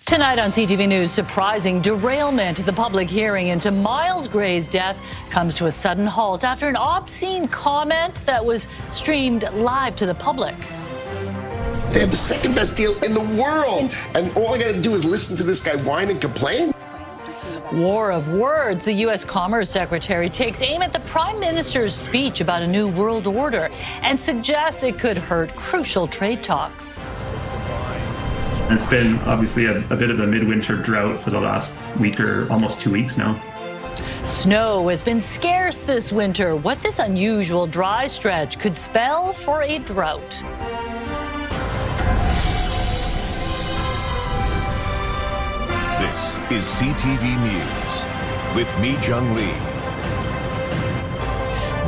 Tonight on CTV News, surprising derailment. The public hearing into Miles Gray's death comes to a sudden halt after an obscene comment that was streamed live to the public. They have the second best deal in the world, and all I got to do is listen to this guy whine and complain. War of words. The U.S. Commerce Secretary takes aim at the Prime Minister's speech about a new world order and suggests it could hurt crucial trade talks. It's been obviously a bit of a midwinter drought for the last week or almost 2 weeks now. Snow has been scarce this winter. What this unusual dry stretch could spell for a drought. This is CTV News with me, Jung Lee.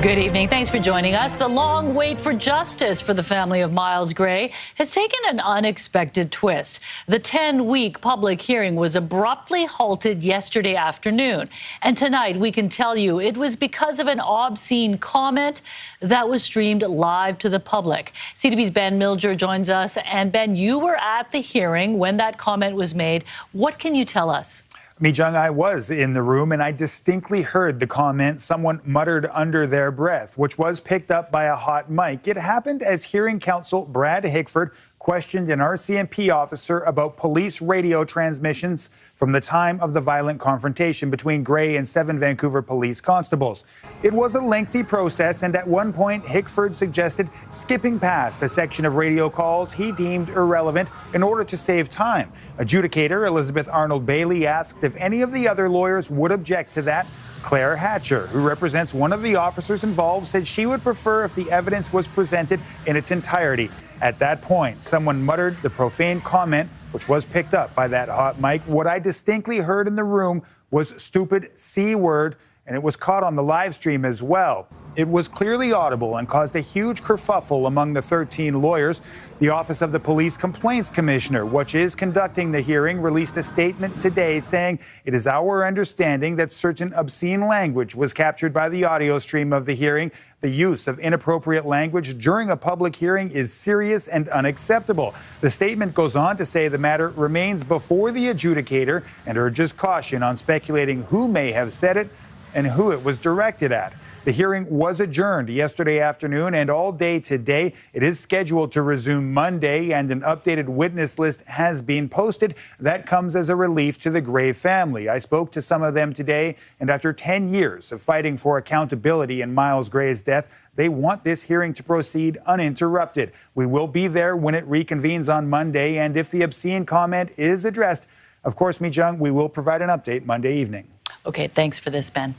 Good evening. Thanks for joining us. The long wait for justice for the family of Miles Gray has taken an unexpected twist. The 10-week public hearing was abruptly halted yesterday afternoon. And tonight, we can tell you it was because of an obscene comment that was streamed live to the public. CTV's Ben Milger joins us. And Ben, you were at the hearing when that comment was made. What can you tell us? Mi-Jung, I was in the room and I distinctly heard the comment someone muttered under their breath, which was picked up by a hot mic. It happened as hearing counsel Brad Hickford questioned an RCMP officer about police radio transmissions from the time of the violent confrontation between Gray and 7 Vancouver police constables. It was a lengthy process, and at one point, Hickford suggested skipping past a section of radio calls he deemed irrelevant in order to save time. Adjudicator Elizabeth Arnold Bailey asked if any of the other lawyers would object to that. Claire Hatcher, who represents one of the officers involved, said she would prefer if the evidence was presented in its entirety. At that point, someone muttered the profane comment, which was picked up by that hot mic. What I distinctly heard in the room was stupid C word, and it was caught on the live stream as well. It was clearly audible and caused a huge kerfuffle among the 13 lawyers. The Office of the Police Complaints Commissioner, which is conducting the hearing, released a statement today saying it is our understanding that certain obscene language was captured by the audio stream of the hearing. The use of inappropriate language during a public hearing is serious and unacceptable. The statement goes on to say the matter remains before the adjudicator and urges caution on speculating who may have said it and who it was directed at. The hearing was adjourned yesterday afternoon and all day today. It is scheduled to resume Monday, and an updated witness list has been posted. That comes as a relief to the Gray family. I spoke to some of them today, and after 10 years of fighting for accountability in Miles Gray's death, they want this hearing to proceed uninterrupted. We will be there when it reconvenes on Monday, and if the obscene comment is addressed, of course, Mi-Jung, we will provide an update Monday evening. Okay, thanks for this, Ben.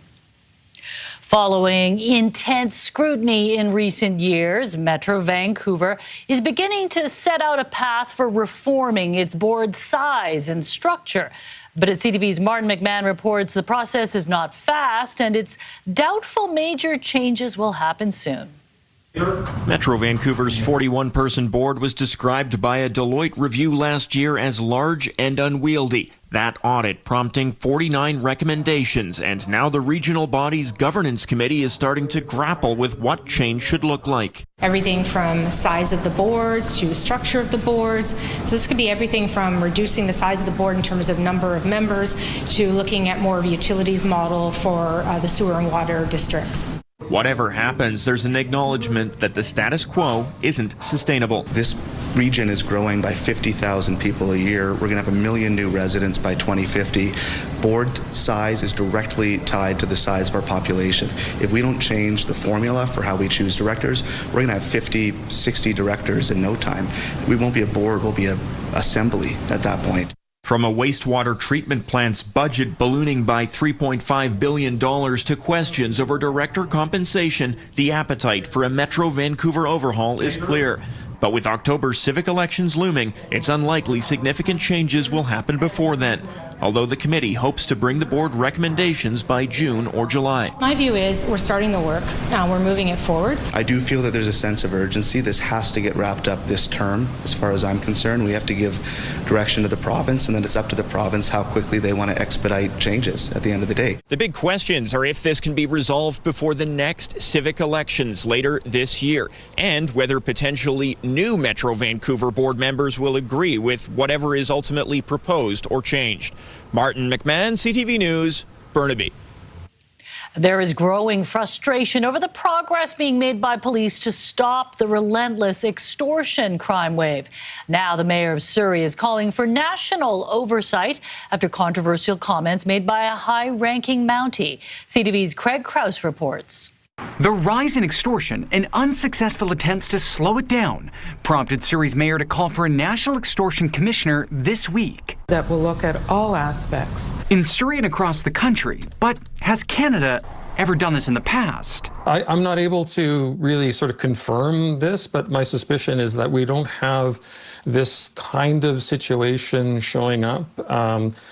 Following intense scrutiny in recent years, Metro Vancouver is beginning to set out a path for reforming its board size and structure. But at CTV's Martin McMahon reports the process is not fast and it's doubtful major changes will happen soon. Metro Vancouver's 41-person board was described by a Deloitte review last year as large and unwieldy. That audit prompting 49 recommendations, and now the regional body's governance committee is starting to grapple with what change should look like. Everything from size of the boards to structure of the boards. So this could be everything from reducing the size of the board in terms of number of members to looking at more of a utilities model for the sewer and water districts. Whatever happens, there's an acknowledgement that the status quo isn't sustainable. This region is growing by 50,000 people a year. We're going to have 1 million new residents by 2050. Board size is directly tied to the size of our population. If we don't change the formula for how we choose directors, we're going to have 50, 60 directors in no time. We won't be a board, we'll be an assembly at that point. From a wastewater treatment plant's budget ballooning by $3.5 billion to questions over director compensation, the appetite for a Metro Vancouver overhaul is clear. But with October's civic elections looming, it's unlikely significant changes will happen before then. although the committee hopes to bring the board recommendations by June or July. My view is we're starting the work. We're moving it forward. I do feel that there's a sense of urgency. This has to get wrapped up this term, as far as I'm concerned. We have to give direction to the province, and then it's up to the province how quickly they want to expedite changes at the end of the day. The big questions are if this can be resolved before the next civic elections later this year, and whether potentially new Metro Vancouver board members will agree with whatever is ultimately proposed or changed. Martin McMahon, CTV News, Burnaby. There is growing frustration over the progress being made by police to stop the relentless extortion crime wave. Now the mayor of Surrey is calling for national oversight after controversial comments made by a high-ranking Mountie. CTV's Craig Krause reports. The rise in extortion and unsuccessful attempts to slow it down prompted Surrey's mayor to call for a national extortion commissioner this week. That will look at all aspects. In Surrey and across the country, but has Canada ever done this in the past? I'm not able to really sort of confirm this, but my suspicion is that we don't have this kind of situation showing up,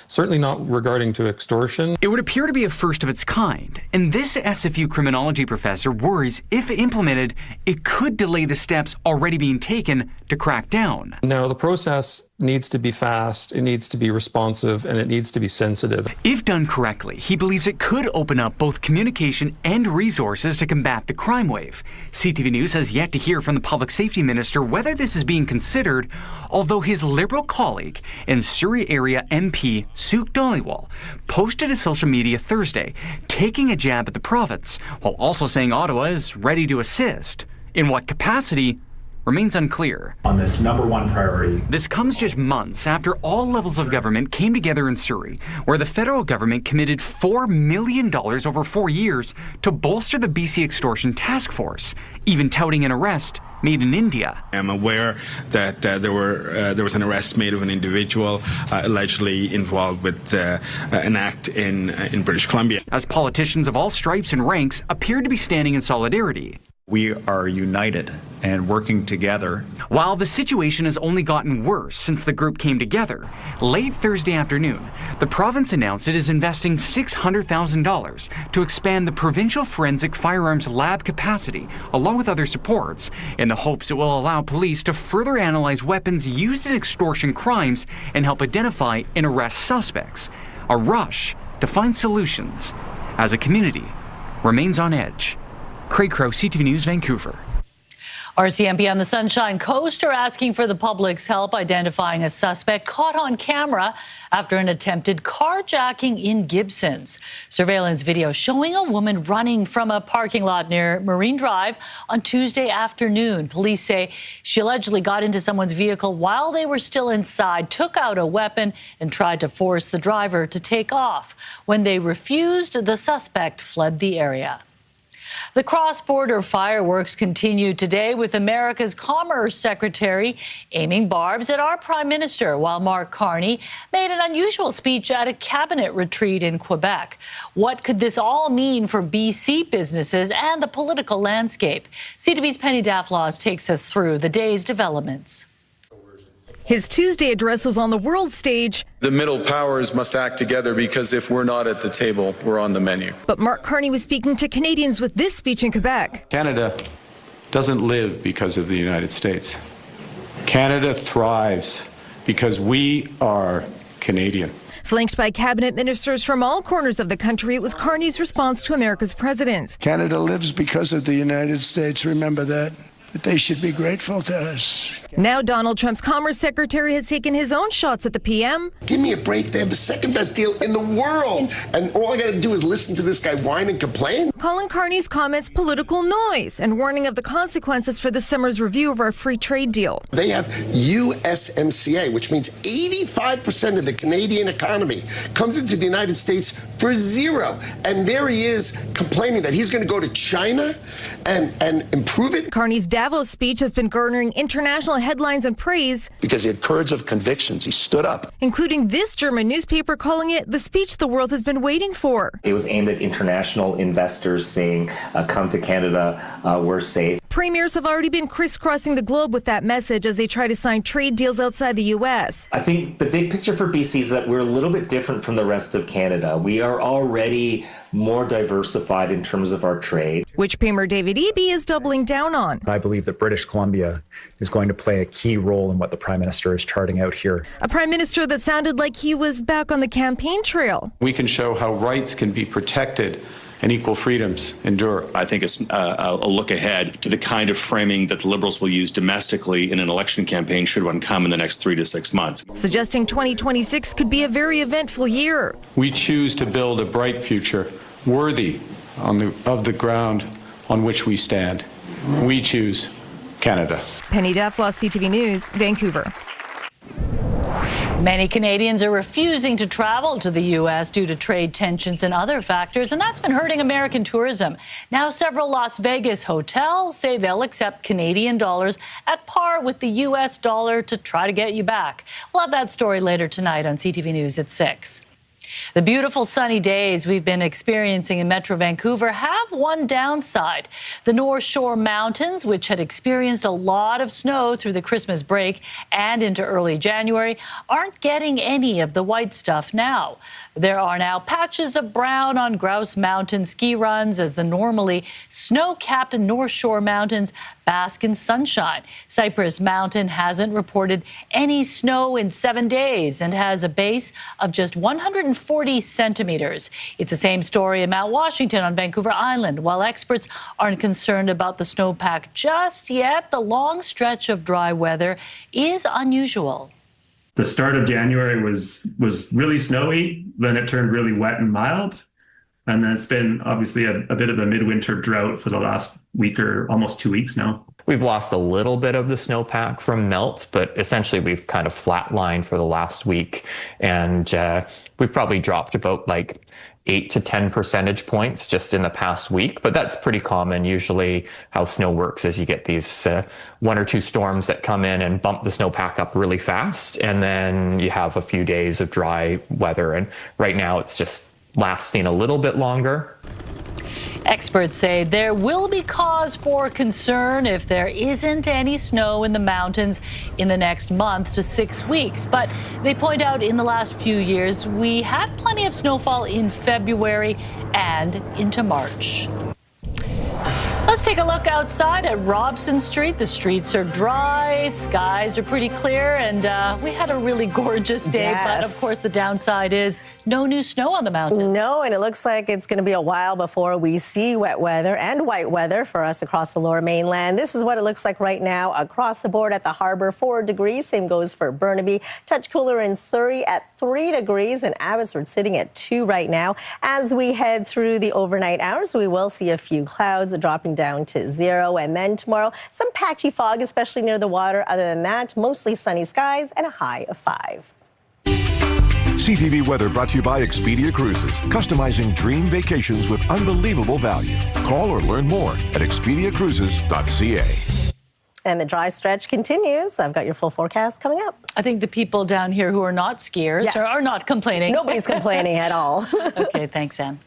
certainly not regarding to extortion. It would appear to be a first of its kind, and this SFU criminology professor worries if implemented, it could delay the steps already being taken to crack down. Now, the process needs to be fast, it needs to be responsive, and it needs to be sensitive. If done correctly, he believes it could open up both communication and resources to combat the crime wave. CTV News has yet to hear from the public safety minister whether this is being considered, although his Liberal colleague and Surrey area MP, Suk Dhaliwal, posted to social media Thursday, taking a jab at the province, while also saying Ottawa is ready to assist. In what capacity remains unclear. On this #1 priority. This comes just months after all levels of government came together in Surrey, where the federal government committed $4 million over 4 years to bolster the BC Extortion Task Force, even touting an arrest made in India. I'm aware that there was an arrest made of an individual allegedly involved with an act in British Columbia. As politicians of all stripes and ranks appeared to be standing in solidarity. We are united and working together. While the situation has only gotten worse since the group came together, late Thursday afternoon, the province announced it is investing $600,000 to expand the provincial forensic firearms lab capacity, along with other supports, in the hopes it will allow police to further analyze weapons used in extortion crimes and help identify and arrest suspects. A rush to find solutions as a community remains on edge. Craig Krause, CTV News, Vancouver. RCMP on the Sunshine Coast are asking for the public's help identifying a suspect caught on camera after an attempted carjacking in Gibsons. Surveillance video showing a woman running from a parking lot near Marine Drive on Tuesday afternoon. Police say she allegedly got into someone's vehicle while they were still inside, took out a weapon, and tried to force the driver to take off. When they refused, the suspect fled the area. The cross-border fireworks continue today with America's Commerce Secretary aiming barbs at our Prime Minister, while Mark Carney made an unusual speech at a cabinet retreat in Quebec. What could this all mean for BC businesses and the political landscape? CTV's Penny Daflos takes us through the day's developments. His Tuesday address was on the world stage. The middle powers must act together because if we're not at the table, we're on the menu. But Mark Carney was speaking to Canadians with this speech in Quebec. Canada doesn't live because of the United States. Canada thrives because we are Canadian. Flanked by cabinet ministers from all corners of the country, it was Carney's response to America's president. Canada lives because of the United States. Remember that. But they should be grateful to us. Now Donald Trump's Commerce Secretary has taken his own shots at the PM. Give me a break. They have the second best deal in the world. And all I got to do is listen to this guy whine and complain. Calling Carney's comments political noise and warning of the consequences for this summer's review of our free trade deal. They have USMCA, which means 85% of the Canadian economy comes into the United States for zero. And there he is complaining that he's going to go to China and improve it. Carney's Davos speech has been garnering international headlines and praise. Because he had courage of convictions. He stood up. Including this German newspaper calling it the speech the world has been waiting for. It was aimed at international investors saying, come to Canada, we're safe. Premiers have already been crisscrossing the globe with that message as they try to sign trade deals outside the U.S. I think the big picture for BC is that we're a little bit different from the rest of Canada. We are already more diversified in terms of our trade, which Premier David Eby is doubling down on. I believe that British Columbia is going to play a key role in what the Prime Minister is charting out here. A Prime Minister that sounded like he was back on the campaign trail. We can show how rights can be protected and equal freedoms endure. I think it's a look ahead to the kind of framing that the Liberals will use domestically in an election campaign should one come in the next 3 to 6 months. Suggesting 2026 could be a very eventful year. We choose to build a bright future worthy of the ground on which we stand. We choose Canada. Penny Dufflaw, CTV News, Vancouver. Many Canadians are refusing to travel to the U.S. due to trade tensions and other factors, and that's been hurting American tourism. Now, several Las Vegas hotels say they'll accept Canadian dollars at par with the U.S. dollar to try to get you back. We'll have that story later tonight on CTV News at 6. The beautiful sunny days we've been experiencing in Metro Vancouver have one downside. The North Shore Mountains, which had experienced a lot of snow through the Christmas break and into early January, aren't getting any of the white stuff now. There are now patches of brown on Grouse Mountain ski runs as the normally snow-capped North Shore Mountains bask in sunshine. Cypress Mountain hasn't reported any snow in 7 days and has a base of just 140 centimeters. It's the same story in Mount Washington on Vancouver Island. While experts aren't concerned about the snowpack just yet, the long stretch of dry weather is unusual. The start of January was really snowy, then it turned really wet and mild. And then it's been obviously a bit of a midwinter drought for the last week or almost 2 weeks now. We've lost a little bit of the snowpack from melt, but essentially we've kind of flatlined for the last week. And we've probably dropped about like 8 to 10 percentage points just in the past week. But that's pretty common. Usually how snow works is you get these 1 or 2 storms that come in and bump the snowpack up really fast. And then you have a few days of dry weather. And right now it's just lasting a little bit longer. Experts say there will be cause for concern if there isn't any snow in the mountains in the next month to 6 weeks. But they point out in the last few years, we had plenty of snowfall in February and into March. Let's take a look outside at Robson Street. The streets are dry, skies are pretty clear, and we had a really gorgeous day. Yes. But of course, the downside is no new snow on the mountains. No, and it looks like it's going to be a while before we see wet weather and white weather for us across the lower mainland. This is what it looks like right now across the board at the harbor, 4 degrees. Same goes for Burnaby. Touch cooler in Surrey at 3 degrees, and Abbotsford sitting at 2 right now. As we head through the overnight hours, we will see a few clouds dropping down to 0, and then tomorrow some patchy fog, especially near the water. Other than that, mostly sunny skies and a high of 5. CTV Weather brought to you by Expedia Cruises, customizing dream vacations with unbelievable value. Call or learn more at expediacruises.ca. And the dry stretch continues. I've got your full forecast coming up. I think the people down here who are not skiers are not complaining. Nobody's complaining at all. Okay, thanks, Anne.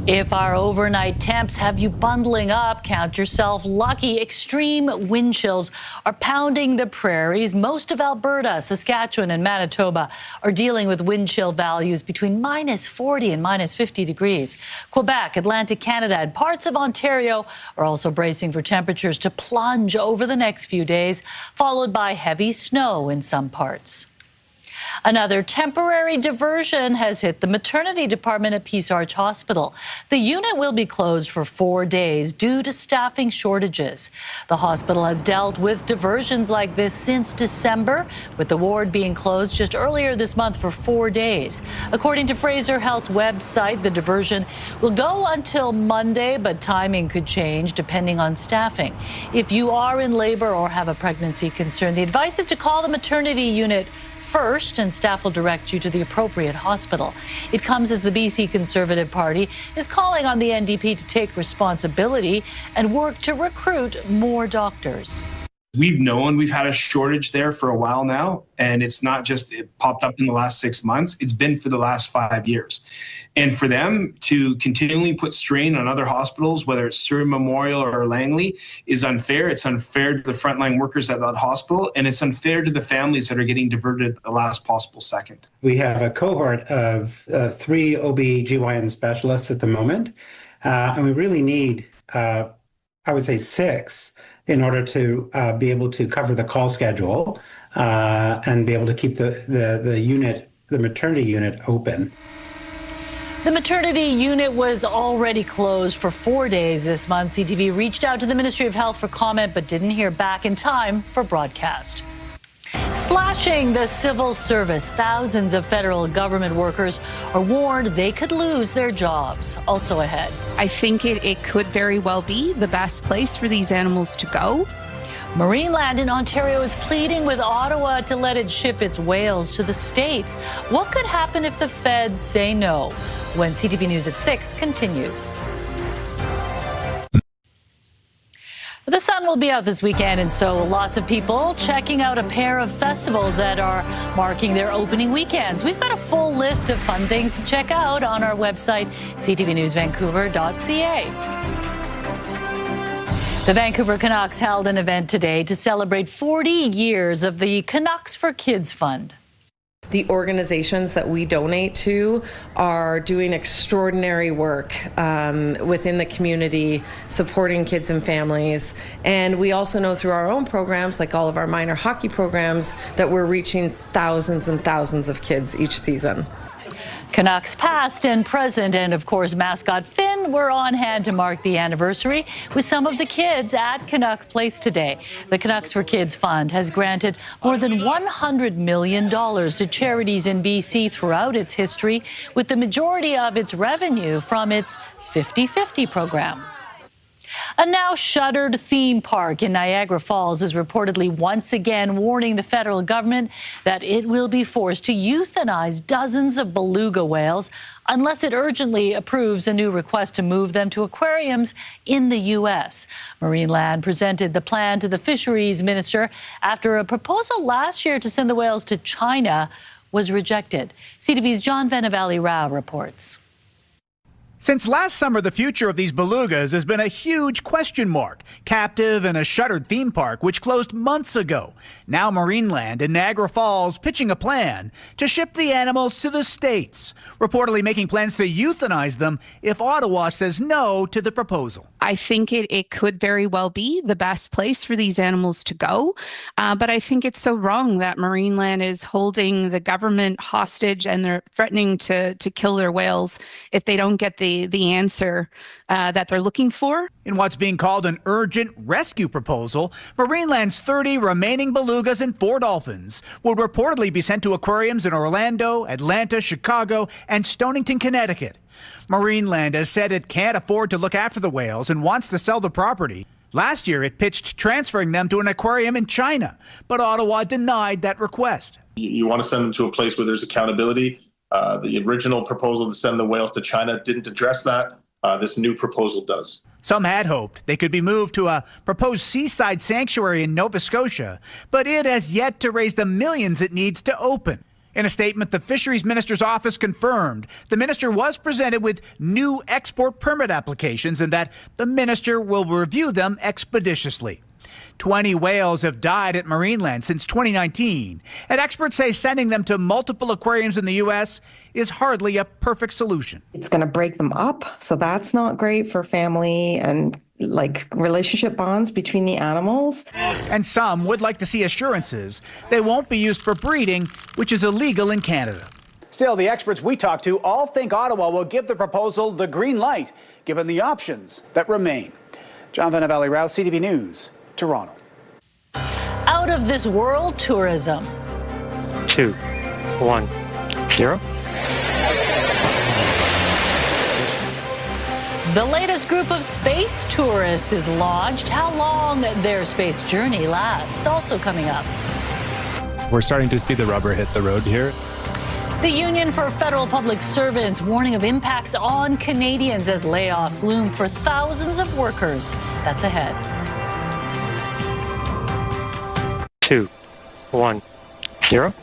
If our overnight temps have you bundling up, count yourself lucky. Extreme wind chills are pounding the prairies. Most of Alberta, Saskatchewan, and Manitoba are dealing with wind chill values between minus 40 and minus 50 degrees. Quebec, Atlantic Canada, and parts of Ontario are also bracing for temperatures to plunge over the next few days, followed by heavy snow in some parts. Another temporary diversion has hit the maternity department at Peace Arch Hospital. The unit will be closed for 4 days due to staffing shortages. The hospital has dealt with diversions like this since December, with the ward being closed just earlier this month for 4 days. According to Fraser Health's website, the diversion will go until Monday, but timing could change depending on staffing. If you are in labor or have a pregnancy concern, the advice is to call the maternity unit first, and staff will direct you to the appropriate hospital. It comes as the BC Conservative Party is calling on the NDP to take responsibility and work to recruit more doctors. We've had a shortage there for a while now, and it's not just it popped up in the last 6 months, it's been for the last 5 years. And for them to continually put strain on other hospitals, whether it's Surrey Memorial or Langley, is unfair. It's unfair to the frontline workers at that hospital, and it's unfair to the families that are getting diverted at the last possible second. We have a cohort of 3 OB/GYN specialists at the moment, and we really need, I would say, 6 in order to be able to cover the call schedule and be able to keep the unit, the maternity unit, open. The maternity unit was already closed for 4 days this month. CTV reached out to the Ministry of Health for comment, but didn't hear back in time for broadcast. Slashing the civil service, thousands of federal government workers are warned they could lose their jobs. Also ahead. I think it could very well be the best place for these animals to go. Marineland in Ontario is pleading with Ottawa to let it ship its whales to the States. What could happen if the feds say no? When CTV News at 6 continues. The sun will be out this weekend, and so lots of people checking out a pair of festivals that are marking their opening weekends. We've got a full list of fun things to check out on our website, ctvnewsvancouver.ca. The Vancouver Canucks held an event today to celebrate 40 years of the Canucks for Kids Fund. The organizations that we donate to are doing extraordinary work within the community, supporting kids and families. And we also know through our own programs, like all of our minor hockey programs, that we're reaching thousands and thousands of kids each season. Canucks past and present, and of course mascot Finn were on hand to mark the anniversary with some of the kids at Canuck Place today. The Canucks for Kids Fund has granted more than $100 million to charities in BC throughout its history, with the majority of its revenue from its 50/50 program. A now shuttered theme park in Niagara Falls is reportedly once again warning the federal government that it will be forced to euthanize dozens of beluga whales unless it urgently approves a new request to move them to aquariums in the U.S. Marineland presented the plan to the fisheries minister after a proposal last year to send the whales to China was rejected. CTV's John Venevali-Rao reports. Since last summer, the future of these belugas has been a huge question mark, captive in a shuttered theme park which closed months ago. Now Marineland in Niagara Falls pitching a plan to ship the animals to the States, reportedly making plans to euthanize them if Ottawa says no to the proposal. I think it could very well be the best place for these animals to go, but I think it's so wrong that Marineland is holding the government hostage and they're threatening to kill their whales if they don't get the answer that they're looking for. In what's being called an urgent rescue proposal, Marineland's 30 remaining belugas and 4 dolphins would reportedly be sent to aquariums in Orlando, Atlanta, Chicago, and Stonington, Connecticut. Marineland has said it can't afford to look after the whales and wants to sell the property. Last year, it pitched transferring them to an aquarium in China, but Ottawa denied that request. You want to send them to a place where there's accountability. The original proposal to send the whales to China didn't address that. This new proposal does. Some had hoped they could be moved to a proposed seaside sanctuary in Nova Scotia, but it has yet to raise the millions it needs to open. In a statement, the Fisheries Minister's office confirmed the minister was presented with new export permit applications and that the minister will review them expeditiously. 20 whales have died at Marineland since 2019, and experts say sending them to multiple aquariums in the U.S. is hardly a perfect solution. It's going to break them up, so that's not great for family and relationship bonds between the animals. And some would like to see assurances they won't be used for breeding, which is illegal in Canada. Still, the experts we talked to all think Ottawa will give the proposal the green light, given the options that remain. John Venevali-Rao, CTV News, Toronto. Out of this world tourism. 2, 1, 0. The latest group of space tourists is launched. How long their space journey lasts, also coming up. We're starting to see the rubber hit the road here. The Union for Federal Public Servants warning of impacts on Canadians as layoffs loom for thousands of workers. That's ahead. 2, 1, 0.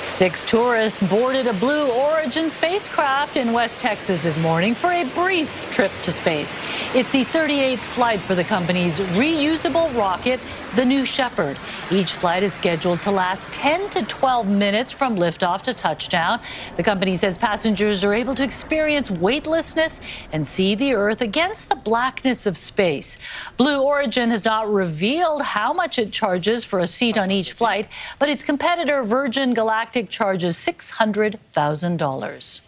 6 tourists boarded a Blue Origin spacecraft in West Texas this morning for a brief trip to space. It's the 38th flight for the company's reusable rocket, the New Shepard. Each flight is scheduled to last 10 to 12 minutes from liftoff to touchdown. The company says passengers are able to experience weightlessness and see the Earth against the blackness of space. Blue Origin has not revealed how much it charges for a seat on each flight, but its competitor Virgin Galactic charges $600,000.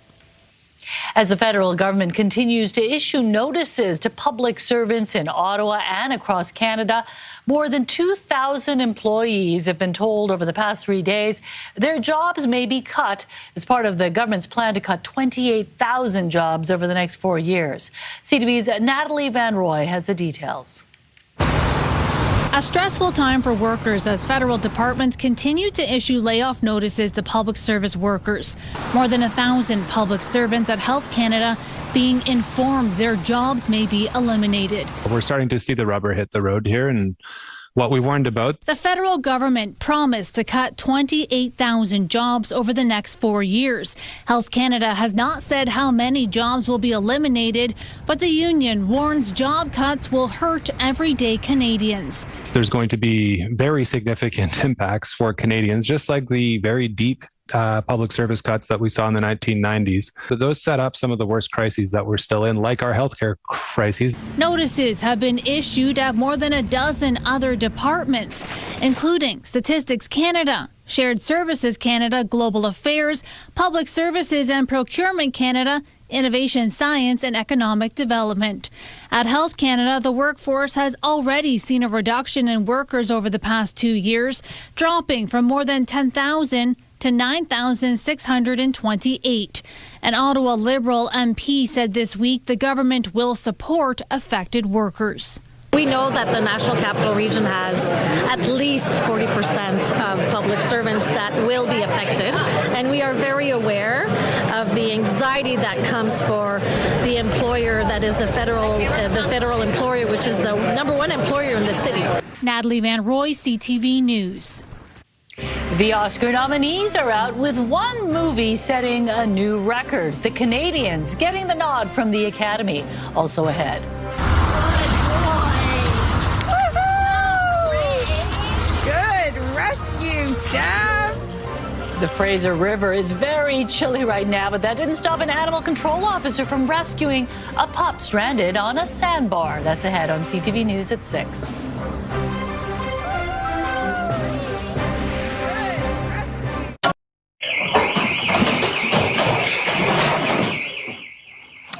As the federal government continues to issue notices to public servants in Ottawa and across Canada, more than 2,000 employees have been told over the past 3 days their jobs may be cut as part of the government's plan to cut 28,000 jobs over the next 4 years. CTV's Natalie Van Roy has the details. A stressful time for workers as federal departments continue to issue layoff notices to public service workers. More than 1,000 public servants at Health Canada being informed their jobs may be eliminated. We're starting to see the rubber hit the road here, and what we warned about. The federal government promised to cut 28,000 jobs over the next 4 years. Health Canada has not said how many jobs will be eliminated, but the union warns job cuts will hurt everyday Canadians. There's going to be very significant impacts for Canadians, just like the very deep public service cuts that we saw in the 1990s. But those set up some of the worst crises that we're still in, like our healthcare crises. Notices have been issued at more than a dozen other departments, including Statistics Canada, Shared Services Canada, Global Affairs, Public Services and Procurement Canada, Innovation, Science and Economic Development. At Health Canada, the workforce has already seen a reduction in workers over the past 2 years, dropping from more than 10,000 to 9,628. An Ottawa Liberal MP said this week the government will support affected workers. We know that the National Capital Region has at least 40% of public servants that will be affected, and we are very aware of the anxiety that comes for the employer that is the federal employer, which is the #1 employer in the city. Natalie Van Roy, CTV News. The Oscar nominees are out with one movie setting a new record. The Canadians getting the nod from the Academy. Also ahead. Good rescue, staff. The Fraser River is very chilly right now, but that didn't stop an animal control officer from rescuing a pup stranded on a sandbar. That's ahead on CTV News at 6.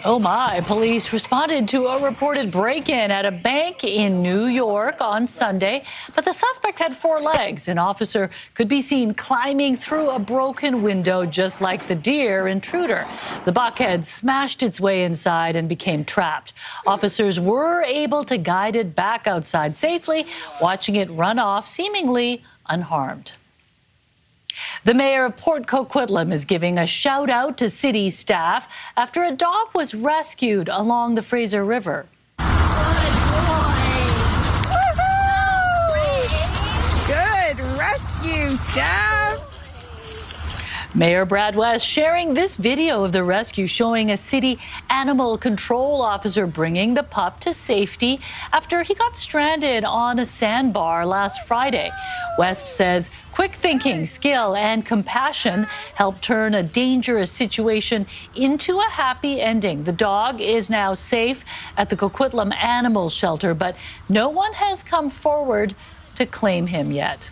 Oh my, police responded to a reported break-in at a bank in New York on Sunday, but the suspect had 4 legs. An officer could be seen climbing through a broken window just like the deer intruder. The buck had smashed its way inside and became trapped. Officers were able to guide it back outside safely, watching it run off seemingly unharmed. The mayor of Port Coquitlam is giving a shout out to city staff after a dog was rescued along the Fraser River. Good rescue, staff. Mayor Brad West sharing this video of the rescue, showing a city animal control officer bringing the pup to safety after he got stranded on a sandbar last Friday. West says quick thinking, skill, and compassion helped turn a dangerous situation into a happy ending. The dog is now safe at the Coquitlam Animal Shelter, but no one has come forward to claim him yet.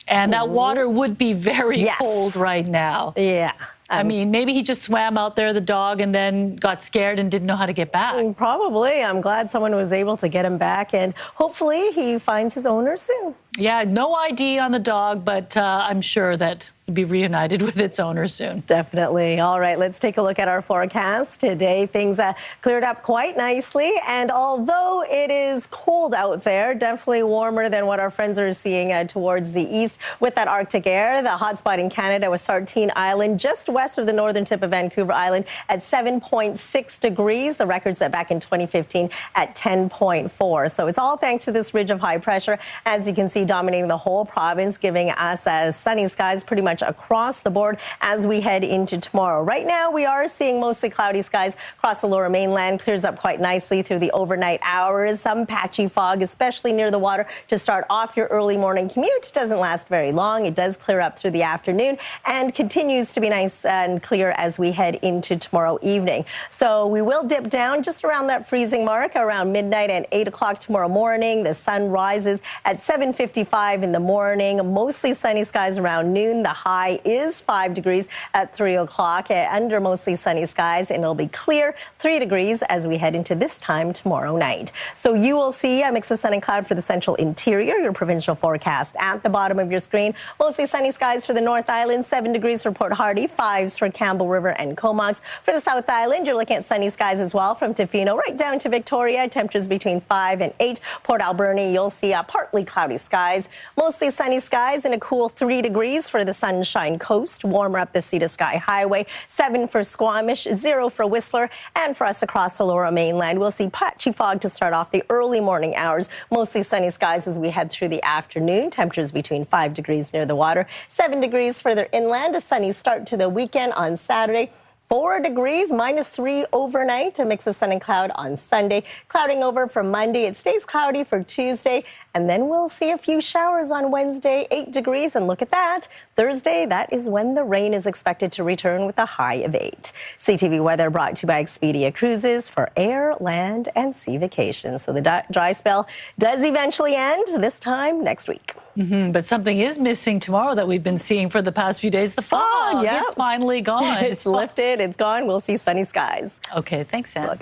And that water would be very cold right now. Yeah. I mean, maybe he just swam out there, the dog, and then got scared and didn't know how to get back. Probably. I'm glad someone was able to get him back, and hopefully he finds his owner soon. Yeah, no ID on the dog, but I'm sure that be reunited with its owner soon. Definitely. All right, let's take a look at our forecast. Today, things cleared up quite nicely. And although it is cold out there, definitely warmer than what our friends are seeing towards the east with that Arctic air. The hotspot in Canada was Sardine Island, just west of the northern tip of Vancouver Island at 7.6 degrees. The record set back in 2015 at 10.4. So it's all thanks to this ridge of high pressure, as you can see, dominating the whole province, giving us sunny skies pretty much across the board as we head into tomorrow. Right now, we are seeing mostly cloudy skies across the lower mainland. Clears up quite nicely through the overnight hours. Some patchy fog, especially near the water, to start off your early morning commute. Doesn't last very long. It does clear up through the afternoon and continues to be nice and clear as we head into tomorrow evening. So we will dip down just around that freezing mark around midnight and 8 o'clock tomorrow morning. The sun rises at 7:55 in the morning. Mostly sunny skies around noon. The high is 5 degrees at 3 o'clock under mostly sunny skies, and it'll be clear 3 degrees as we head into this time tomorrow night. So you will see a mix of sun and cloud for the central interior. Your provincial forecast at the bottom of your screen. Mostly sunny skies for the North Island, 7 degrees for Port Hardy, 5s for Campbell River and Comox. For the South Island, you're looking at sunny skies as well from Tofino right down to Victoria. Temperatures between 5 and 8. Port Alberni, you'll see partly cloudy skies. Mostly sunny skies and a cool 3 degrees for the Sunshine Coast. Warmer up the Sea to Sky Highway. 7 for Squamish, 0 for Whistler. And for us across the lower mainland, we'll see patchy fog to start off the early morning hours. Mostly sunny skies as we head through the afternoon. Temperatures between 5 degrees near the water. 7 degrees further inland. A sunny start to the weekend on Saturday. 4 degrees, -3 overnight. A mix of sun and cloud on Sunday. Clouding over for Monday. It stays cloudy for Tuesday. And then we'll see a few showers on Wednesday, 8 degrees. And look at that. Thursday, that is when the rain is expected to return with a high of 8. CTV weather brought to you by Expedia Cruises for air, land, and sea vacations. So the dry spell does eventually end, this time next week. But something is missing tomorrow that we've been seeing for the past few days. The fog. Yeah. It's finally gone. It's lifted. It's gone. We'll see sunny skies. Okay, thanks, Anne.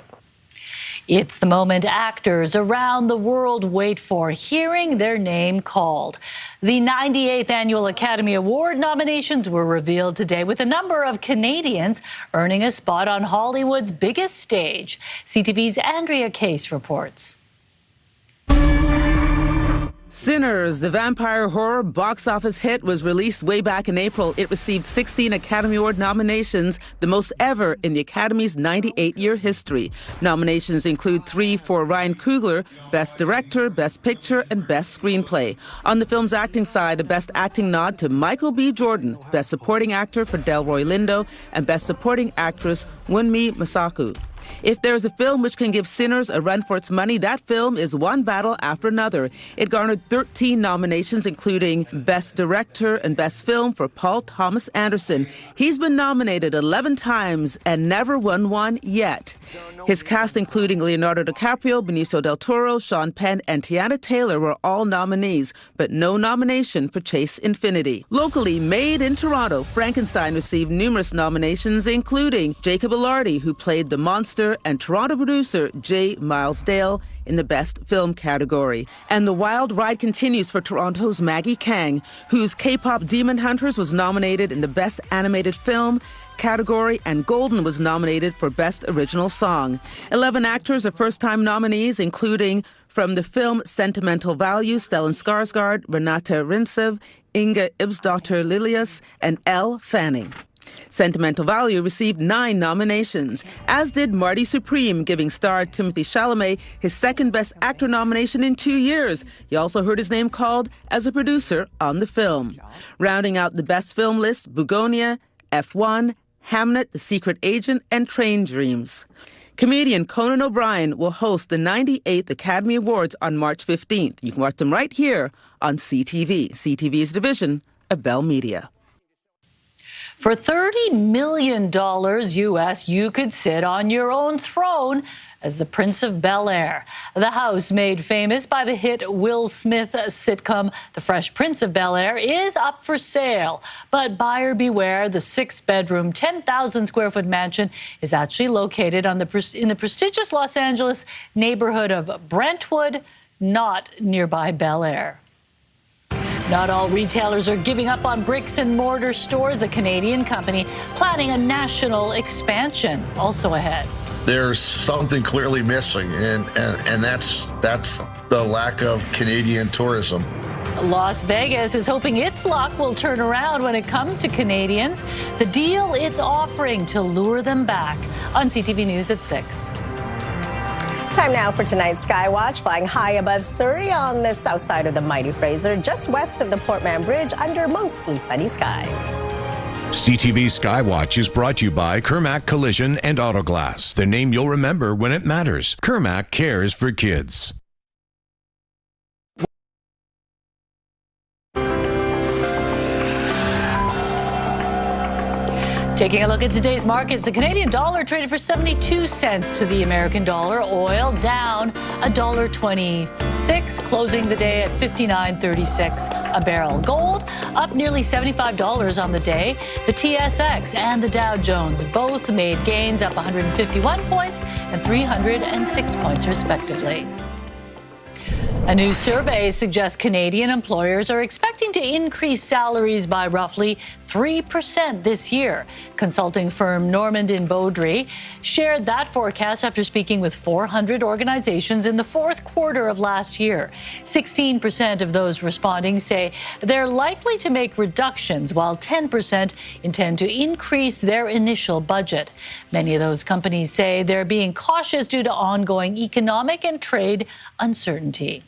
It's the moment actors around the world wait for, hearing their name called. The 98th Annual Academy Award nominations were revealed today, with a number of Canadians earning a spot on Hollywood's biggest stage. CTV's Andrea Case reports. Sinners, the vampire horror box office hit, was released way back in April. It received 16 Academy Award nominations, the most ever in the Academy's 98-year history. Nominations include 3 for Ryan Coogler, Best Director, Best Picture, and Best Screenplay. On the film's acting side, a Best Acting nod to Michael B. Jordan, Best Supporting Actor for Delroy Lindo, and Best Supporting Actress Wunmi Masaku. If there's a film which can give Sinners a run for its money, that film is One Battle After Another. It garnered 13 nominations, including Best Director and Best Film for Paul Thomas Anderson. He's been nominated 11 times and never won one yet. His cast, including Leonardo DiCaprio, Benicio del Toro, Sean Penn, and Tiana Taylor, were all nominees, but no nomination for Chase Infinity. Locally, made in Toronto, Frankenstein received numerous nominations, including Jacob Elordi, who played the monster, and Toronto producer J. Miles Dale in the Best Film category. And the wild ride continues for Toronto's Maggie Kang, whose K-pop Demon Hunters was nominated in the Best Animated Film category, and Golden was nominated for Best Original Song. 11 actors are first-time nominees, including from the film Sentimental Value, Stellan Skarsgård, Renata Rintsev, Inga Ibsdottir Lilius, and Elle Fanning. Sentimental Value received 9 nominations, as did Marty Supreme, giving star Timothée Chalamet his second Best Actor nomination in 2 years. You also heard his name called as a producer on the film. Rounding out the Best Film list, Bugonia, F1, Hamnet, The Secret Agent, and Train Dreams. Comedian Conan O'Brien will host the 98th Academy Awards on March 15th. You can watch them right here on CTV, CTV's division of Bell Media. For $30 million US, you could sit on your own throne as the Prince of Bel-Air. The house, made famous by the hit Will Smith sitcom The Fresh Prince of Bel-Air, is up for sale. But buyer beware, the 6-bedroom, 10,000-square-foot mansion is actually located in the prestigious Los Angeles neighborhood of Brentwood, not nearby Bel-Air. Not all retailers are giving up on bricks and mortar stores. The Canadian company planning a national expansion. Also ahead. There's something clearly missing, and that's the lack of Canadian tourism. Las Vegas is hoping its luck will turn around when it comes to Canadians. The deal it's offering to lure them back. On CTV News at 6. Time now for tonight's Skywatch, flying high above Surrey on the south side of the mighty Fraser, just west of the Portman Bridge under mostly sunny skies. CTV Skywatch is brought to you by Kermac Collision and Autoglass, the name you'll remember when it matters. Kermac cares for kids. Taking a look at today's markets, the Canadian dollar traded for 72 cents to the American dollar. Oil down $1.26, closing the day at $59.36 a barrel. Gold up nearly $75 on the day. The TSX and the Dow Jones both made gains, up 151 points and 306 points respectively. A new survey suggests Canadian employers are expecting to increase salaries by roughly 3% this year. Consulting firm Normand & Beaudry shared that forecast after speaking with 400 organizations in the fourth quarter of last year. 16% of those responding say they're likely to make reductions, while 10% intend to increase their initial budget. Many of those companies say they're being cautious due to ongoing economic and trade uncertainty.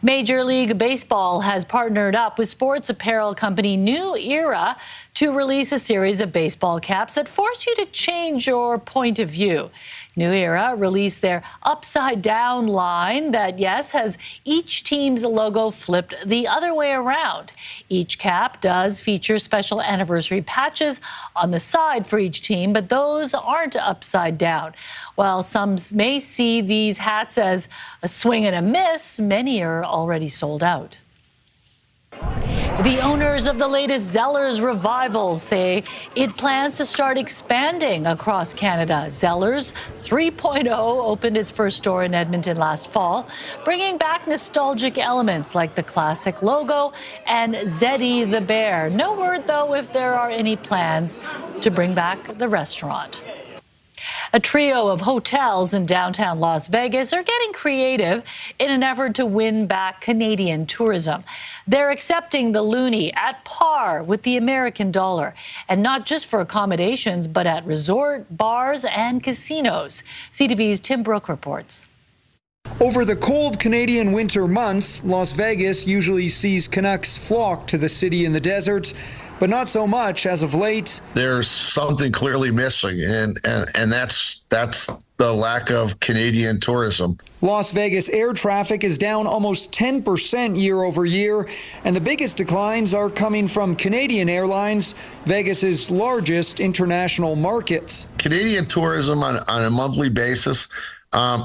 Major League Baseball has partnered up with sports apparel company New Era to release a series of baseball caps that force you to change your point of view. New Era released their Upside Down line that, yes, has each team's logo flipped the other way around. Each cap does feature special anniversary patches on the side for each team, but those aren't upside down. While some may see these hats as a swing and a miss, many are already sold out. The owners of the latest Zellers revival say it plans to start expanding across Canada. Zellers 3.0 opened its first store in Edmonton last fall, bringing back nostalgic elements like the classic logo and Zeddy the bear. No word, though, if there are any plans to bring back the restaurant. A trio of hotels in downtown Las Vegas are getting creative in an effort to win back Canadian tourism. They're accepting the loonie at par with the American dollar, and not just for accommodations, but at resort, bars, and casinos. CTV's Tim Brooke reports. Over the cold Canadian winter months, Las Vegas usually sees Canucks flock to the city in the desert, but not so much as of late. There's something clearly missing, and that's the lack of Canadian tourism. Las Vegas air traffic is down almost 10% year over year, and the biggest declines are coming from Canadian Airlines, Vegas's largest international market. Canadian tourism on a monthly basis,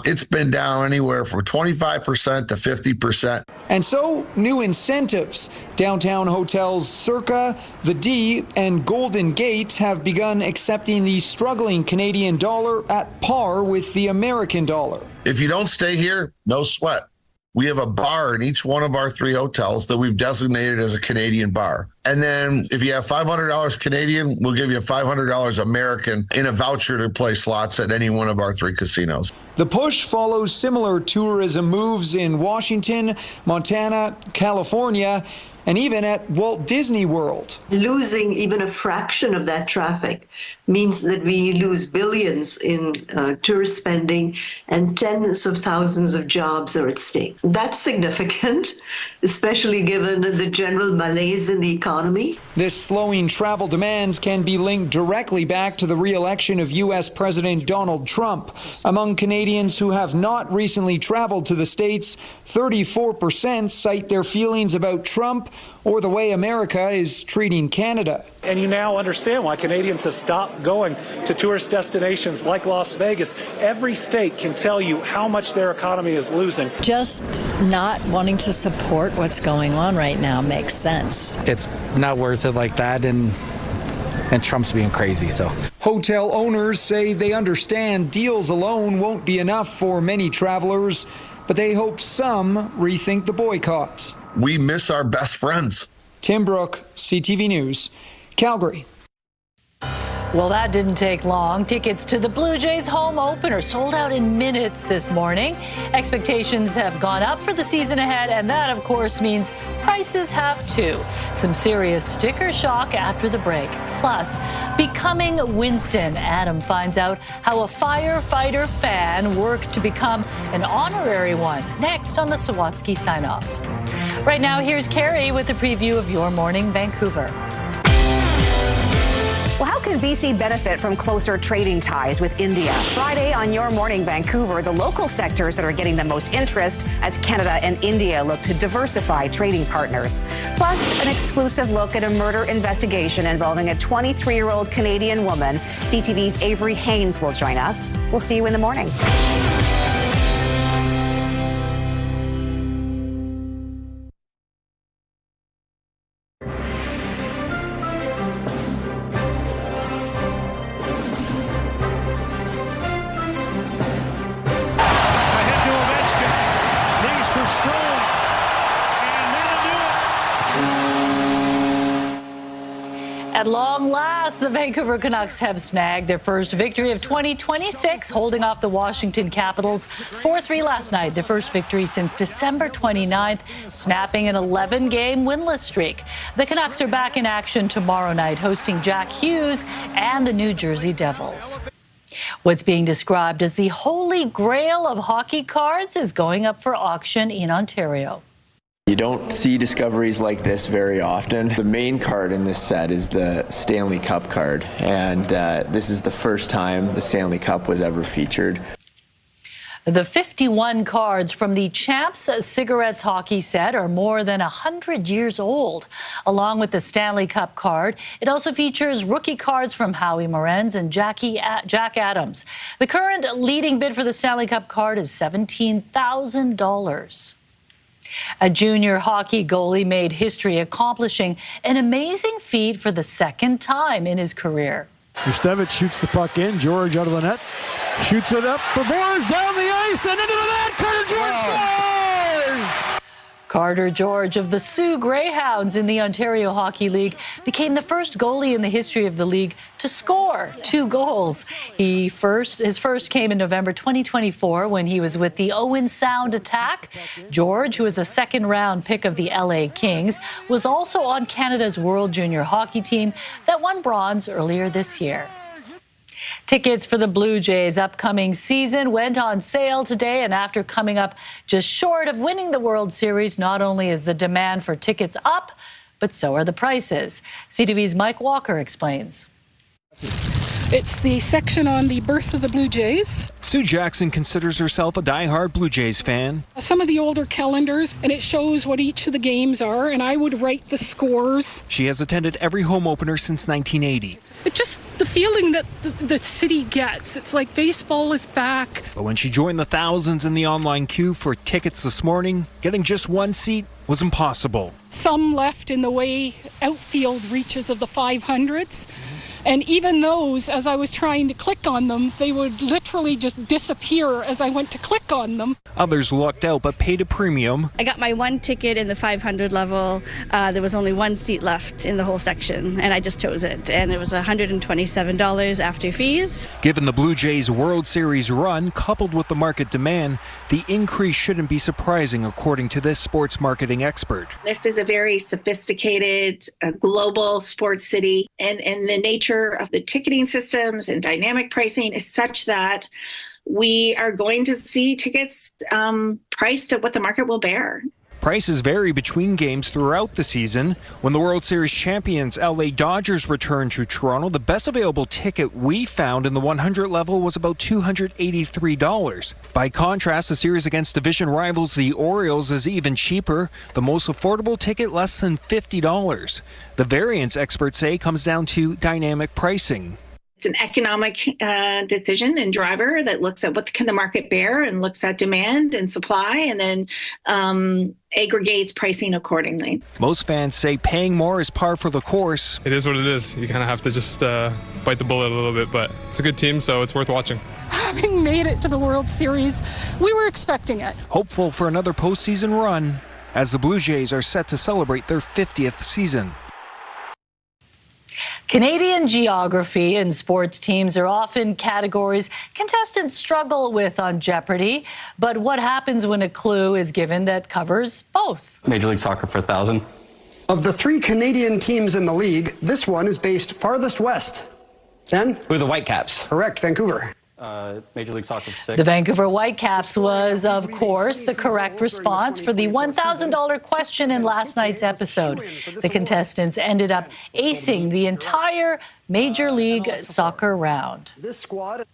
it's been down anywhere from 25% to 50%. And so, new incentives. Downtown hotels Circa, The D, and Golden Gate have begun accepting the struggling Canadian dollar at par with the American dollar. If you don't stay here, no sweat. We have a bar in each one of our 3 hotels that we've designated as a Canadian bar. And then if you have $500 Canadian, we'll give you $500 American in a voucher to play slots at any one of our 3 casinos. The push follows similar tourism moves in Washington, Montana, California, and even at Walt Disney World. Losing even a fraction of that traffic means that we lose billions in tourist spending, and tens of thousands of jobs are at stake. That's significant, especially given the general malaise in the economy. This slowing travel demand can be linked directly back to the re-election of U.S. President Donald Trump. Among Canadians who have not recently traveled to the States, 34% cite their feelings about Trump or the way America is treating Canada. And you now understand why Canadians have stopped going to tourist destinations like Las Vegas. Every state can tell you how much their economy is losing. Just not wanting to support what's going on right now makes sense. It's not worth it like that, and Trump's being crazy, so. Hotel owners say they understand deals alone won't be enough for many travelers, but they hope some rethink the boycott. we miss our best friends. Tim Brooke, CTV News, Calgary. Well, that didn't take long. Tickets to the Blue Jays home opener sold out in minutes this morning. Expectations have gone up for the season ahead, and that, of course, means prices have too. Some serious sticker shock after the break. Plus, becoming Winston. Adam finds out how a Firefighter fan worked to become an honorary one. Next on the Sawatsky Sign-Off. Right now, here's Carrie with a preview of Your Morning Vancouver. Well, how can BC benefit from closer trading ties with India? Friday on Your Morning Vancouver, the local sectors that are getting the most interest as Canada and India look to diversify trading partners. Plus, an exclusive look at a murder investigation involving a 23-year-old Canadian woman. CTV's Avery Haynes will join us. We'll see you in the morning. At long last, the Vancouver Canucks have snagged their first victory of 2026, holding off the Washington Capitals 4-3 last night, their first victory since December 29th, snapping an 11-game winless streak. The Canucks are back in action tomorrow night, hosting Jack Hughes and the New Jersey Devils. What's being described as the holy grail of hockey cards is going up for auction in Ontario. You don't see discoveries like this very often. The main card in this set is the Stanley Cup card, and this is the first time the Stanley Cup was ever featured. The 51 cards from the Champs Cigarettes hockey set are more than 100 years old. Along with the Stanley Cup card, it also features rookie cards from Howie Morenz and Jack Adams. The current leading bid for the Stanley Cup card is $17,000. A junior hockey goalie made history, accomplishing an amazing feat for the second time in his career. Gustevich shoots the puck in. George out of the net. Shoots it up for Boers, down the ice, and into the net. Carter George scores! Carter George of the Sioux Greyhounds in the Ontario Hockey League became the first goalie in the history of the league to score 2 goals. His first came in November 2024 when he was with the Owen Sound Attack. George, who is a second-round pick of the LA Kings, was also on Canada's World Junior Hockey team that won bronze earlier this year. Tickets for the Blue Jays' upcoming season went on sale today, and after coming up just short of winning the World Series, not only is the demand for tickets up, but so are the prices. CTV's Mike Walker explains. It's the section on the birth of the Blue Jays. Sue Jackson considers herself a diehard Blue Jays fan. Some of the older calendars, and it shows what each of the games are, and I would write the scores. She has attended every home opener since 1980. It's just the feeling that the city gets. It's like baseball is back. But when she joined the thousands in the online queue for tickets this morning, getting just one seat was impossible. Some left in the way outfield reaches of the 500s. And even those, as I was trying to click on them, they would literally just disappear as I went to click on them. Others lucked out but paid a premium. I got my one ticket in the 500 level. There was only one seat left in the whole section, and I just chose it. And it was $127 after fees. Given the Blue Jays' World Series run, coupled with the market demand, the increase shouldn't be surprising, according to this sports marketing expert. This is a very sophisticated, global sports city, and the nature of the ticketing systems and dynamic pricing is such that we are going to see tickets priced at what the market will bear. Prices vary between games throughout the season. When the World Series champions LA Dodgers returned to Toronto, the best available ticket we found in the 100 level was about $283. By contrast, the series against division rivals the Orioles is even cheaper. The most affordable ticket less than $50. The variance, experts say, comes down to dynamic pricing. It's an economic decision and driver that looks at what can the market bear and looks at demand and supply and then aggregates pricing accordingly. Most fans say paying more is par for the course. It is what it is. You kind of have to just bite the bullet a little bit, but it's a good team, so it's worth watching. Having made it to the World Series, we were expecting it. Hopeful for another postseason run as the Blue Jays are set to celebrate their 50th season. Canadian geography and sports teams are often categories contestants struggle with on Jeopardy! But what happens when a clue is given that covers both? Major League Soccer for 1,000. Of the 3 Canadian teams in the league, this one is based farthest west. Then? Who are the Whitecaps? Correct, Vancouver. Major League Soccer 6. The Vancouver Whitecaps was, of course, the correct response for the $1,000 question in last night's episode. The contestants ended up acing the entire Major League Soccer round. This squad.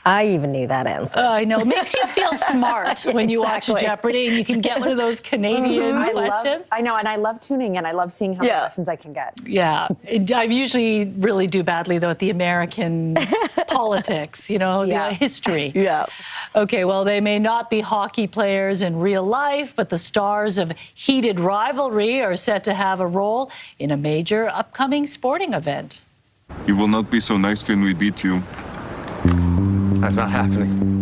I even knew that answer. I know. It makes you feel smart when you watch Jeopardy and you can get one of those Canadian questions. I know, and I love tuning in. I love seeing how many questions I can get. Yeah. I usually really do badly, though, at the American politics, the history. Yeah. Okay, well, they may not be hockey players in real life, but the stars of Heated Rivalry are set to have a role in a major upcoming sporting event. You will not be so nice when we beat you. That's not happening.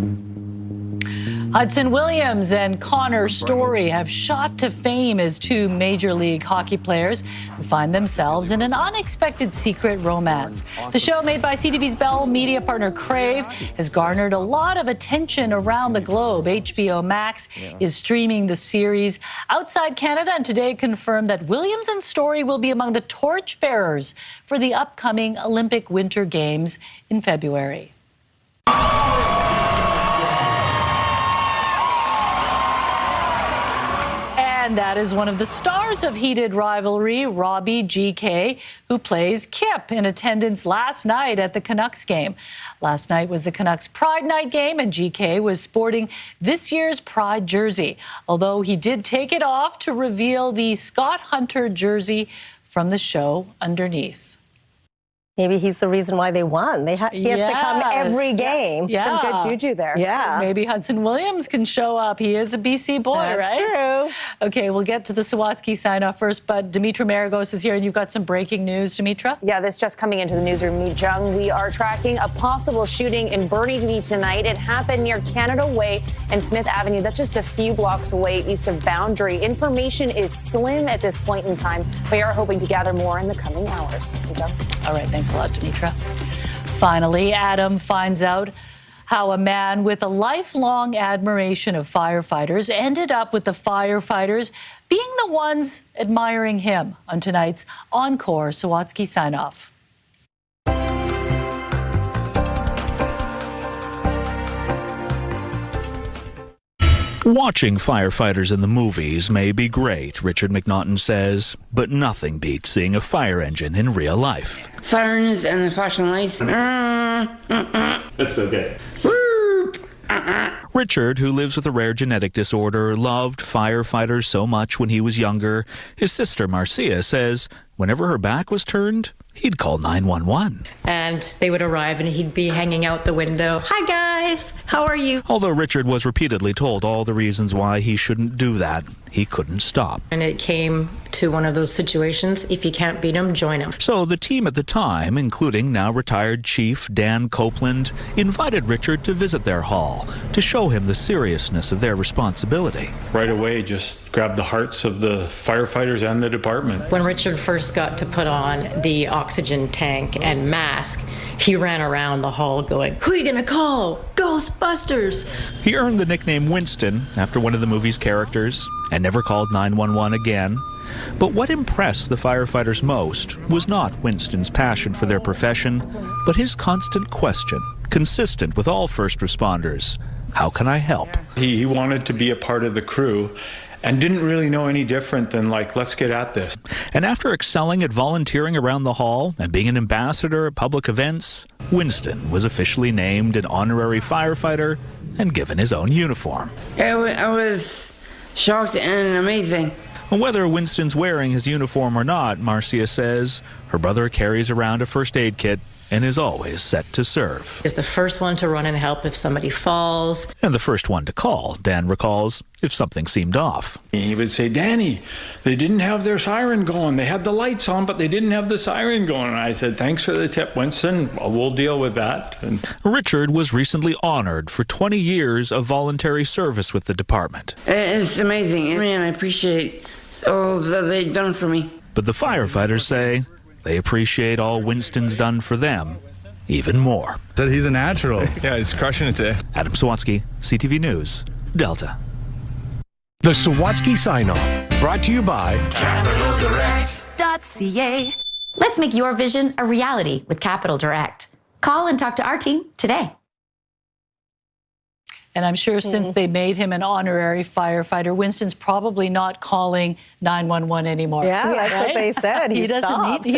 Hudson Williams and Connor Story have shot to fame as 2 Major League hockey players who find themselves in an unexpected secret romance. The show, made by CTV's Bell media partner Crave, has garnered a lot of attention around the globe. HBO Max is streaming the series outside Canada, and today confirmed that Williams and Story will be among the torchbearers for the upcoming Olympic Winter Games in February. And that is one of the stars of Heated Rivalry, Robbie GK, who plays Kip, in attendance last night at the Canucks game. Last night was the Canucks Pride Night game, and GK was sporting this year's Pride jersey, although he did take it off to reveal the Scott Hunter jersey from the show underneath. Maybe he's the reason why they won. He has to come every game. Yeah. Some good juju there. Yeah. Maybe Hudson Williams can show up. He is a BC boy, right? That's true. Okay, we'll get to the Sawatsky sign-off first, but Dimitra Maragos is here, and you've got some breaking news, Dimitra? Yeah, this just coming into the newsroom. Meet Jung. We are tracking a possible shooting in Burnaby tonight. It happened near Canada Way and Smith Avenue. That's just a few blocks away east of Boundary. Information is slim at this point in time. We are hoping to gather more in the coming hours. All right, thanks a lot, Dimitra. Finally, Adam finds out how a man with a lifelong admiration of firefighters ended up with the firefighters being the ones admiring him on tonight's Encore Sawatsky sign-off. Watching firefighters in the movies may be great, Richard McNaughton says, but nothing beats seeing a fire engine in real life. Sirens and the flashing lights. That's so good. Richard, who lives with a rare genetic disorder, loved firefighters so much when he was younger. His sister, Marcia, says whenever her back was turned, he'd call 911. And they would arrive and he'd be hanging out the window. Hi, guys. How are you? Although Richard was repeatedly told all the reasons why he shouldn't do that, he couldn't stop. And it came to one of those situations, if you can't beat them, join them. So the team at the time, including now retired Chief Dan Copeland, invited Richard to visit their hall to show him the seriousness of their responsibility. Right away, just grabbed the hearts of the firefighters and the department. When Richard first got to put on the oxygen tank and mask, he ran around the hall going, "Who are you gonna call? Ghostbusters!" He earned the nickname Winston after one of the movie's characters and never called 911 again. But what impressed the firefighters most was not Winston's passion for their profession, but his constant question, consistent with all first responders: how can I help? He wanted to be a part of the crew and didn't really know any different than, like, let's get at this. And after excelling at volunteering around the hall and being an ambassador at public events, Winston was officially named an honorary firefighter and given his own uniform. I was shocked and amazing. Whether Winston's wearing his uniform or not, Marcia says her brother carries around a first aid kit and is always set to serve. Is the first one to run and help if somebody falls. And the first one to call, Dan recalls, if something seemed off. He would say, Danny, they didn't have their siren going. They had the lights on, but they didn't have the siren going. And I said, thanks for the tip, Winston. We'll deal with that. And Richard was recently honored for 20 years of voluntary service with the department. It's amazing. I mean, I appreciate all that they've done for me. But the firefighters say they appreciate all Winston's done for them even more. Said he's a natural. Yeah, he's crushing it today. Adam Sawatsky, CTV News, Delta. The Sawatsky Sign-Off, brought to you by CapitalDirect.ca. Let's make your vision a reality with Capital Direct. Call and talk to our team today. And I'm sure since they made him an honorary firefighter, Winston's probably not calling 911 anymore. Yeah, that's what they said. He's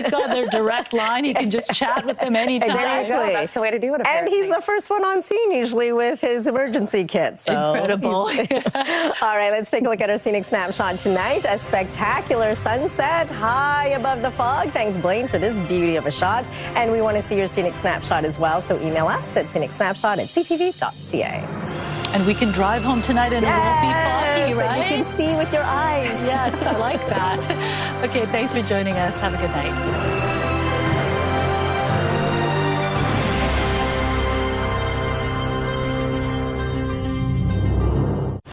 got their direct line. He can just chat with them anytime. Exactly. That's the way to do it, apparently. And he's the first one on scene usually with his emergency kit. So incredible. All right, let's take a look at our scenic snapshot tonight. A spectacular sunset high above the fog. Thanks, Blaine, for this beauty of a shot. And we want to see your scenic snapshot as well. So email us at scenicsnapshot@ctv.ca. And we can drive home tonight and it won't be foggy, right? And you can see with your eyes. Yes, I like that. Okay, thanks for joining us. Have a good night.